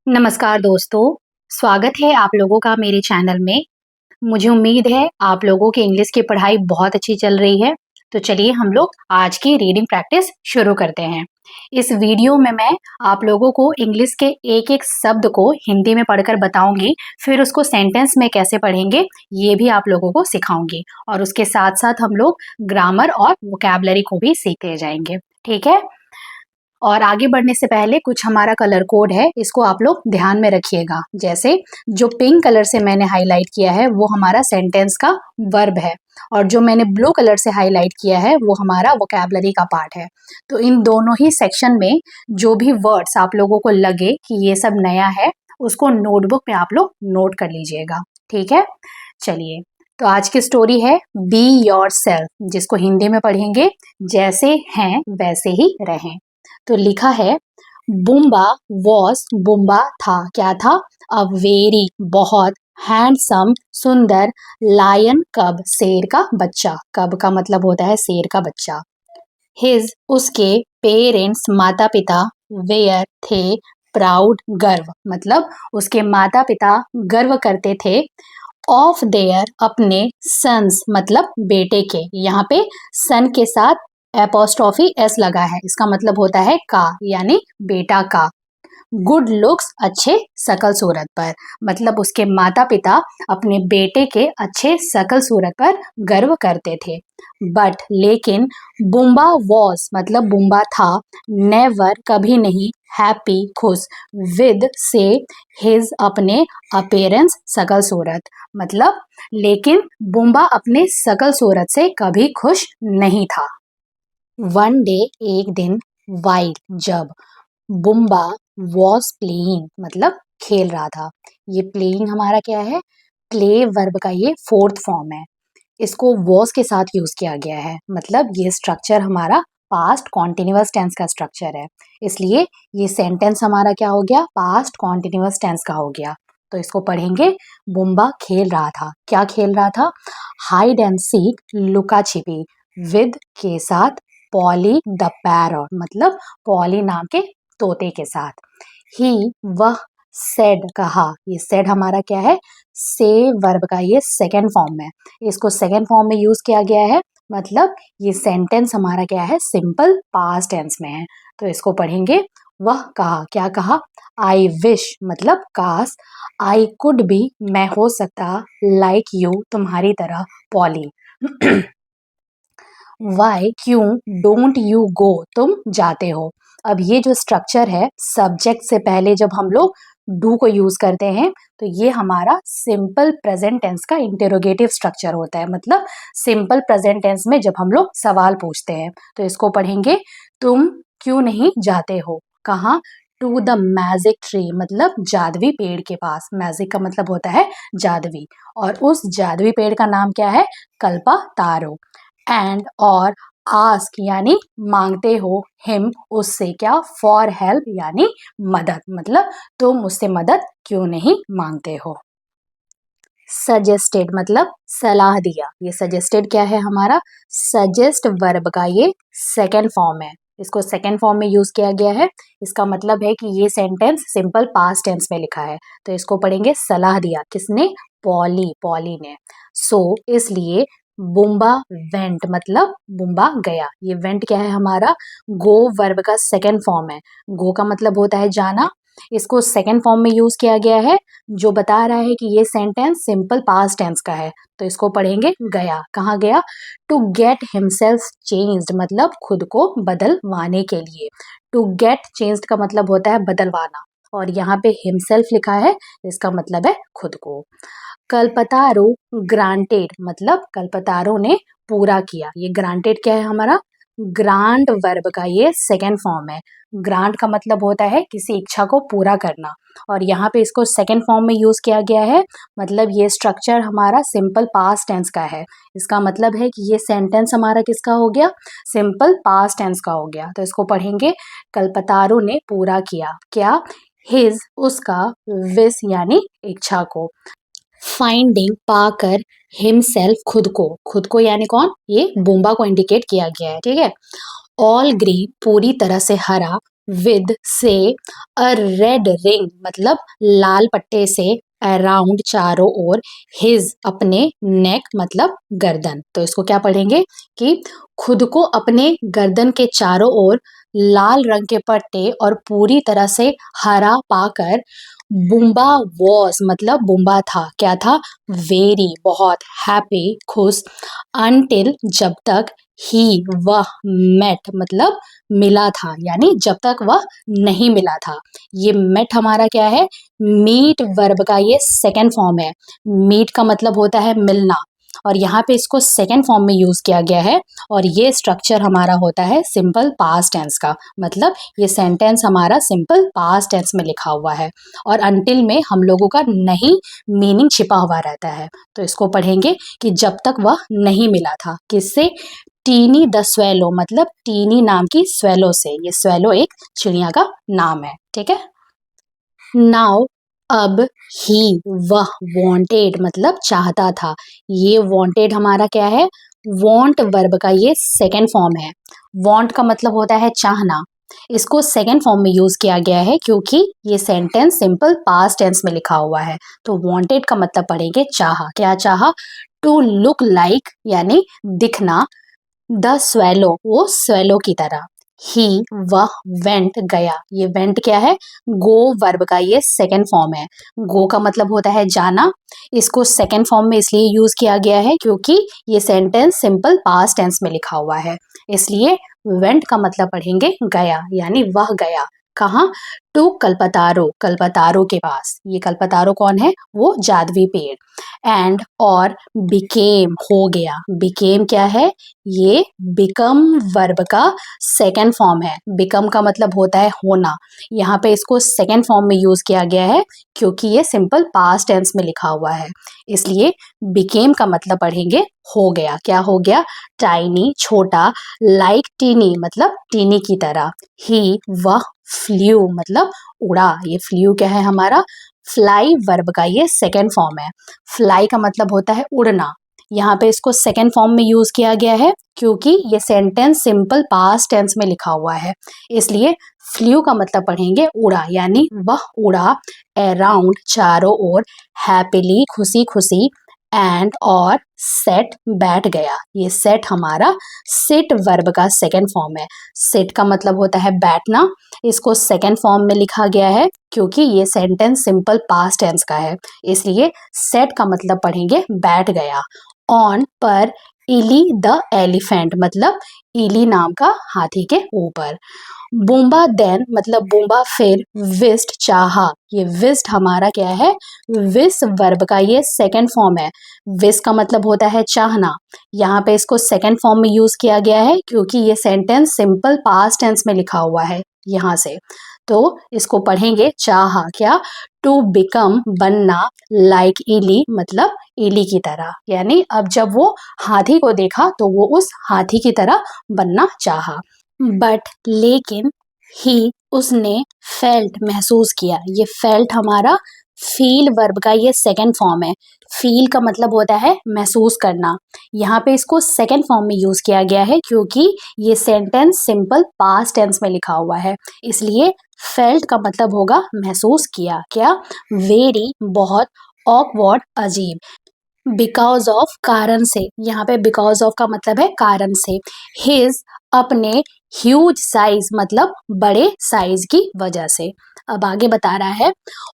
नमस्कार दोस्तों, स्वागत है आप लोगों का मेरे चैनल में। मुझे उम्मीद है आप लोगों की इंग्लिश की पढ़ाई बहुत अच्छी चल रही है। तो चलिए हम लोग आज की रीडिंग प्रैक्टिस शुरू करते हैं। इस वीडियो में मैं आप लोगों को इंग्लिश के एक-एक शब्द को हिंदी में पढ़कर बताऊंगी, फिर उसको सेंटेंस में कैसे पढ़ेंगे ये भी आप लोगों को सिखाऊंगी और उसके साथ-साथ हम लोग ग्रामर और वोकैबुलरी को भी सीखते जाएंगे। ठीक है? और आगे बढ़ने से पहले कुछ हमारा कलर कोड है, इसको आप लोग ध्यान में रखिएगा। जैसे जो पिंक कलर से मैंने हाईलाइट किया है वो हमारा सेंटेंस का वर्ब है और जो मैंने ब्लू कलर से हाईलाइट किया है वो हमारा वोकैबुलरी का पार्ट है। तो इन दोनों ही सेक्शन में जो भी वर्ड्स आप लोगों को लगे कि ये सब नया है उसको नोटबुक में आप लोग नोट कर लीजिएगा। ठीक है? चलिए, तो आज की स्टोरी है बी योर सेल्फ, जिसको हिंदी में पढ़ेंगे जैसे हैं वैसे ही रहें। तो लिखा है बुम्बा वॉज, बुम्बा था, क्या था? अ वेरी, बहुत, हैंडसम, सुंदर, लायन कब, शेर का बच्चा। कब का मतलब होता है शेर का बच्चा। हिज, उसके, पेरेंट्स, माता पिता, वेयर, थे, प्राउड, गर्व, मतलब उसके माता पिता गर्व करते थे। ऑफ देयर, अपने, सन्स मतलब बेटे के, यहाँ पे सन के साथ एपोस्ट्रोफी एस लगा है, इसका मतलब होता है का, यानी बेटा का। गुड लुक्स, अच्छे शकल सूरत पर, मतलब उसके माता पिता अपने बेटे के अच्छे शकल सूरत पर गर्व करते थे। बट लेकिन, बुम्बा वॉज मतलब बुम्बा था, नेवर कभी नहीं, हैप्पी खुश, विद से हिज अपने, अपेरेंस शकल सूरत, मतलब लेकिन बुम्बा अपने शकल सूरत से कभी खुश नहीं था। वन डे, एक दिन, वाइल जब, बुम्बा वॉज प्लेइंग मतलब खेल रहा था। ये प्लेइंग हमारा क्या है? प्ले वर्ब का ये फोर्थ फॉर्म है। इसको वॉज के साथ यूज किया गया है, मतलब ये स्ट्रक्चर हमारा पास्ट कॉन्टिन्यूअस टेंस का स्ट्रक्चर है, इसलिए ये सेंटेंस हमारा क्या हो गया? पास्ट कॉन्टिन्यूअस टेंस का हो गया। तो इसको पढ़ेंगे बुम्बा खेल रहा था। क्या खेल रहा था? हाइड एंड सीक, लुका छिपी, विद के साथ, पॉली द पैरट मतलब पॉली नाम के तोते के साथ। ही वह, सेड कहा, ये सेड हमारा क्या है? से वर्ब का ये सेकेंड फॉर्म है, इसको सेकेंड फॉर्म में यूज किया गया है, मतलब ये सेंटेंस हमारा क्या है? सिंपल पास्ट टेंस में है। तो इसको पढ़ेंगे वह कहा, क्या कहा? आई विश मतलब काश, आई कुड बी मैं हो सकता, लाइक यू तुम्हारी तरह, पॉली। वाई क्यों, डोंट यू गो तुम जाते हो। अब ये जो स्ट्रक्चर है, सब्जेक्ट से पहले जब हम लोग डू को यूज करते हैं तो ये हमारा सिंपल प्रेजेंट टेंस का इंटेरोगेटिव स्ट्रक्चर होता है, मतलब सिंपल प्रेजेंट टेंस में जब हम लोग सवाल पूछते हैं। तो इसको पढ़ेंगे तुम क्यों नहीं जाते हो, कहाँ? टू द मैजिक ट्री मतलब जादवी पेड़ के पास। मैजिक का मतलब होता है जादवी, और उस जादवी पेड़ का नाम क्या है? कल्पा तारो। एंड और आस्क यानी मांगते हो, हिम उससे, क्या? फॉर हेल्प यानी मदद, मतलब तुम मुझसे मदद क्यों नहीं मांगते हो। सजेस्टेड मतलब सलाह दिया। ये सजेस्टेड क्या है हमारा? सजेस्ट वर्ब का ये सेकेंड फॉर्म है, इसको सेकेंड फॉर्म में यूज किया गया है। इसका मतलब है कि ये सेंटेंस सिंपल पास्ट टेंस में लिखा है। तो इसको पढ़ेंगे सलाह दिया, किसने? पॉली, पॉली ने। सो इसलिए बुम्बा वेंट मतलब बुम्बा गया। ये वेंट क्या है हमारा? गो वर्ब का सेकेंड फॉर्म है। गो का मतलब होता है जाना, इसको सेकेंड फॉर्म में यूज किया गया है, जो बता रहा है कि ये सेंटेंस सिंपल पास्ट टेंस का है। तो इसको पढ़ेंगे गया, कहाँ गया? टू गेट हिमसेल्फ चेंज्ड मतलब खुद को बदलवाने के लिए। टू गेट चेंज्ड का मतलब होता है बदलवाना, और यहाँ पे हिमसेल्फ लिखा है, इसका मतलब है खुद को। कल्पतारो ग्रांटेड मतलब कल्पतारो ने पूरा किया। ये ग्रांटेड क्या है हमारा? ग्रांट वर्ब का ये सेकेंड फॉर्म है। ग्रांट का मतलब होता है किसी इच्छा को पूरा करना, और यहाँ पे इसको सेकेंड फॉर्म में यूज किया गया है, मतलब ये स्ट्रक्चर हमारा सिंपल पास्ट टेंस का है। इसका मतलब है कि ये सेंटेंस हमारा किसका हो गया? सिंपल पास्ट टेंस का हो गया। तो इसको पढ़ेंगे कल्पतारो ने पूरा किया, क्या? हिज उसका, विश यानी इच्छा को, फाइंडिंग पाकर, हिमसेल्फ खुद को, खुद को यानी कौन? ये बुम्बा को इंडिकेट किया गया है। ठीक है? ऑल ग्रीन पूरी तरह से हरा, विद से, अ रेड रिंग मतलब लाल पट्टे से, अराउंड चारों ओर, हिज अपने, नेक मतलब गर्दन। तो इसको क्या पढ़ेंगे कि खुद को अपने गर्दन के चारों ओर लाल रंग के पट्टे और पूरी तरह से हरा पाकर, बुम्बा वॉज मतलब बुम्बा था, क्या था, वेरी बहुत, हैप्पी खुश, अनटिल जब तक, ही वह, मेट मतलब मिला था, यानी जब तक वह नहीं मिला था। ये मेट हमारा क्या है, मीट वर्ब का ये सेकंड फॉर्म है। मीट का मतलब होता है मिलना, और यहाँ पे इसको सेकंड फॉर्म में यूज किया गया है, और ये स्ट्रक्चर हमारा होता है सिंपल पास्ट टेंस का, मतलब ये सेंटेंस हमारा सिंपल पास्ट टेंस में लिखा हुआ है, और अनटिल में हम लोगों का नहीं मीनिंग छिपा हुआ रहता है। तो इसको पढ़ेंगे कि जब तक वह नहीं मिला था, किससे, टीनी द स्वेलो मतलब टीनी नाम की स्वेलो से। ये स्वेलो एक चिड़िया का नाम है, ठीक है। नाउ अब, ही वह, वांटेड मतलब चाहता था। ये वांटेड हमारा क्या है, वांट वर्ब का ये सेकंड फॉर्म है। वांट का मतलब होता है चाहना, इसको सेकंड फॉर्म में यूज किया गया है क्योंकि ये सेंटेंस सिंपल पास्ट टेंस में लिखा हुआ है। तो वांटेड का मतलब पढ़ेंगे चाहा, क्या चाहा, टू लुक लाइक यानी दिखना, द स्वेलो वो स्वेलो की तरह, ही वह, वेंट गया। ये वेंट क्या है, गो वर्ब का ये सेकंड फॉर्म है। गो का मतलब होता है जाना, इसको सेकंड फॉर्म में इसलिए यूज किया गया है क्योंकि ये सेंटेंस सिंपल पास्ट टेंस में लिखा हुआ है, इसलिए वेंट का मतलब पढ़ेंगे गया, यानी वह गया कहाँ, टू कल्पतारो, कल्पतारो के पास। ये कल्पतारो कौन है, वो जादवी पेड़। एंड और, बिकेम हो गया, बिकेम क्या है, ये बिकम वर्ब का सेकेंड फॉर्म है। बिकम का मतलब होता है होना, यहाँ पे इसको सेकेंड फॉर्म में यूज किया गया है क्योंकि ये सिंपल पास्ट टेंस में लिखा हुआ है, इसलिए बिकेम का मतलब पढ़ेंगे हो गया, क्या हो गया, टाइनी छोटा, लाइक टीनी मतलब टीनी की तरह, ही वह, फ्ल्यू मतलब उड़ा। ये फ्ल्यू क्या है हमारा, फ्लाई वर्ब का ये सेकेंड फॉर्म है। फ्लाई का मतलब होता है उड़ना, यहाँ पे इसको सेकेंड फॉर्म में यूज किया गया है क्योंकि ये सेंटेंस सिंपल पास्ट टेंस में लिखा हुआ है, इसलिए फ्ल्यू का मतलब पढ़ेंगे उड़ा, यानी वह उड़ा, अराउंड चारों ओर, हैप्पीली खुशी खुशी, एंड और, सेट बैठ गया। ये सेट हमारा सिट वर्ब का सेकेंड फॉर्म है। सिट का मतलब होता है बैठना, इसको सेकेंड फॉर्म में लिखा गया है क्योंकि ये सेंटेंस सिंपल पास्ट टेंस का है, इसलिए सेट का मतलब पढ़ेंगे बैठ गया। ऑन पर, इली द एलिफेंट मतलब इली नाम का हाथी के ऊपर। बूम्बा देन मतलब बूम्बा फिर, विस्ट चाहा। ये विस्ट हमारा क्या है, विस वर्ब का ये सेकंड फॉर्म है। विस का मतलब होता है चाहना, यहाँ पे इसको सेकंड फॉर्म में यूज किया गया है क्योंकि ये सेंटेंस सिंपल पास्ट टेंस में लिखा हुआ है यहाँ से। तो इसको पढ़ेंगे चाहा क्या, टू बिकम बनना, लाइक इली मतलब इली की तरह, यानी अब जब वो हाथी को देखा तो वो उस हाथी की तरह बनना चाहा। बट लेकिन, ही उसने, फेल्ट महसूस किया। ये फेल्ट हमारा फील वर्ब का ये सेकंड फॉर्म है। फील का मतलब होता है महसूस करना, यहाँ पे इसको सेकंड फॉर्म में यूज किया गया है क्योंकि ये सेंटेंस सिंपल पास्ट टेंस में लिखा हुआ है, इसलिए फेल्ट का मतलब होगा महसूस किया, क्या, वेरी बहुत, ऑकवर्ड अजीब, बिकॉज ऑफ कारण से, यहाँ पे बिकॉज ऑफ का मतलब है कारण से, हिज अपने, ह्यूज साइज मतलब बड़े साइज की वजह से। अब आगे बता रहा है,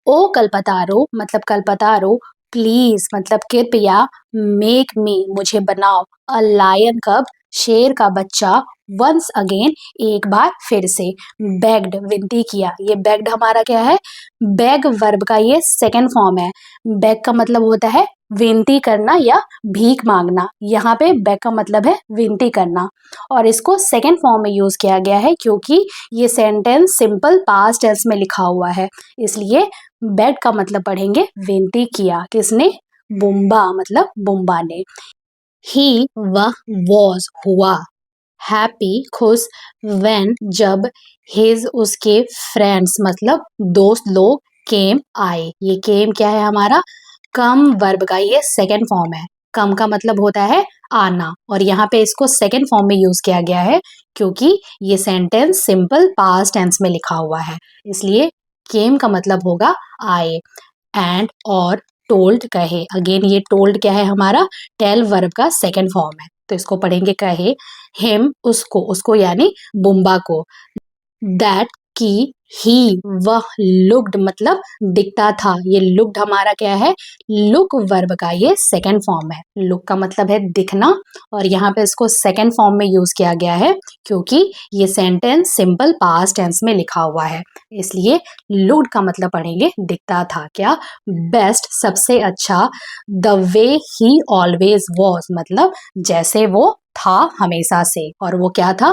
ओ कल्पतारो मतलब कल्पतारो, प्लीज मतलब कृपया, मेक मी मुझे बनाओ, अ लायन कब शेर का बच्चा, वंस अगेन एक बार फिर से, बेग्ड विनती किया। ये बेग्ड हमारा क्या है, बेग वर्ब का ये सेकंड फॉर्म है। बेग का मतलब होता है विनती करना या भीख मांगना, यहाँ पे बेग का मतलब है विनती करना, और इसको सेकंड फॉर्म में यूज किया गया है क्योंकि ये सेंटेंस सिंपल पास्ट टेंस में लिखा हुआ है, इसलिए बेग का मतलब पढ़ेंगे विनती किया, किसने, बुम्बा मतलब बुम्बा ने। ही वह, वॉज हुआ, हैप्पी खुश, व्हेन जब, हिज उसके, फ्रेंड्स मतलब दोस्त लोग, केम आए। ये केम क्या है हमारा, कम वर्ब का ये सेकंड फॉर्म है। कम का मतलब होता है आना, और यहाँ पे इसको सेकंड फॉर्म में यूज किया गया है क्योंकि ये सेंटेंस सिंपल पास्ट टेंस में लिखा हुआ है, इसलिए केम का मतलब होगा आए। एंड और टोल्ड कहे, अगेन ये टोल्ड क्या है हमारा टेल वर्ब का सेकंड फॉर्म है, तो इसको पढ़ेंगे कहे हिम उसको, उसको यानी बुम्बा को, दैट कि ही वह लुक्ड मतलब दिखता था, ये लुक्ड हमारा क्या है लुक वर्ब का ये सेकंड फॉर्म है, लुक का मतलब है दिखना और यहाँ पे इसको सेकंड फॉर्म में यूज किया गया है क्योंकि ये सेंटेंस सिंपल पास्ट टेंस में लिखा हुआ है, इसलिए लुक्ड का मतलब पढ़ेंगे दिखता था, क्या बेस्ट सबसे अच्छा, the way he always was मतलब जैसे वो था हमेशा से, और वो क्या था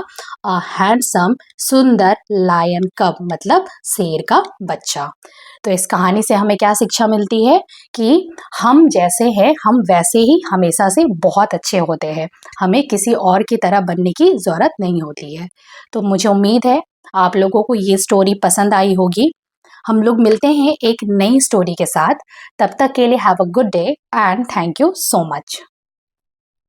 अ हैंडसम सुंदर लायन कब मतलब शेर का बच्चा। तो इस कहानी से हमें क्या शिक्षा मिलती है कि हम जैसे हैं हम वैसे ही हमेशा से बहुत अच्छे होते हैं, हमें किसी और की तरह बनने की जरूरत नहीं होती है। तो मुझे उम्मीद है आप लोगों को ये स्टोरी पसंद आई होगी। हम लोग मिलते हैं एक नई स्टोरी के साथ, तब तक के लिए have a good day and thank you so much.